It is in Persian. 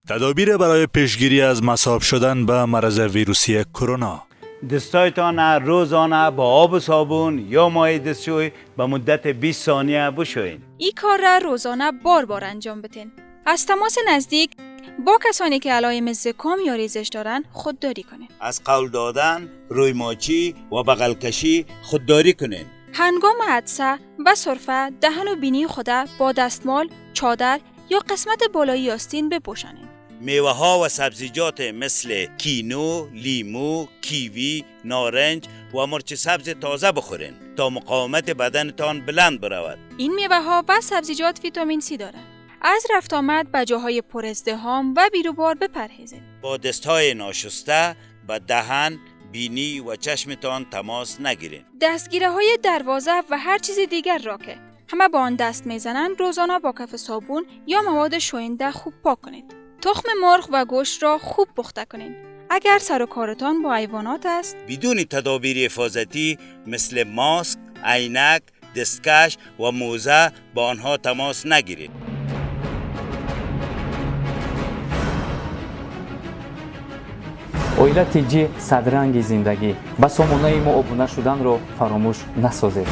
تدابیر برای پیشگیری از مصاب شدن به مرض ویروسی کرونا. دستایتان روزانه با آب و صابون یا مای دستشوی به مدت 20 ثانیه بشویید. این کار را روزانه بار انجام بدین. از تماس نزدیک با کسانی که علائم زکام یا ریزش دارن خودداری کنین. از قول دادن، روی ماچی و بغل کشی خودداری کنین. هنگام عطسه و سرفه دهن و بینی خود با دستمال، چادر یا قسمت بالایی آستین بپوشانید. میوه ها و سبزیجات مثل کینو، لیمو، کیوی، نارنج و مرچ سبز تازه بخورین تا مقاومت بدنتان بلند برود. این میوه ها و سبزیجات ویتامین C دارند. از رفت آمد به جاهای پر ازدحام و بیروبار بپرهیزید. با دستهای ناشسته به دهن، بینی و چشمتان تماس نگیرین. دستگیره های دروازه و هر چیز دیگر را که همه با آن دست میزنند روزانه با کف صابون یا مواد شوینده خوب پاک کنید. تخم مرغ و گوشت را خوب پخته کنید. اگر سر و کارتان با حیوانات است، بدون تدابیر حفاظتی مثل ماسک، عینک، دستکش و موزه با آنها تماس نگیرید. اویلا تیجی صدرنگ زندگی. با سامانه ما ابونه شدن رو فراموش نسازید.